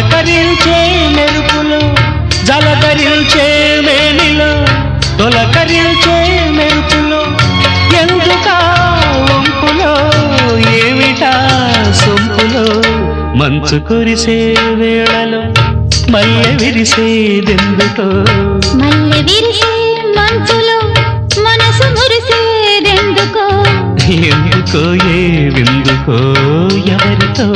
పులకరించే మెరుపులో జలధరించే వేణిలో తొలకరించే మెరుపులో ఎందుకా వంపులో ఏమిటా సొంపులో మంచు కురిసే వేళలో మల్లె విరిసేదెందుకో మల్లె విరిసే మంచులో మనసు మురిసేదెందుకో ఎందుకో ఏ విందుకో ఎవరితో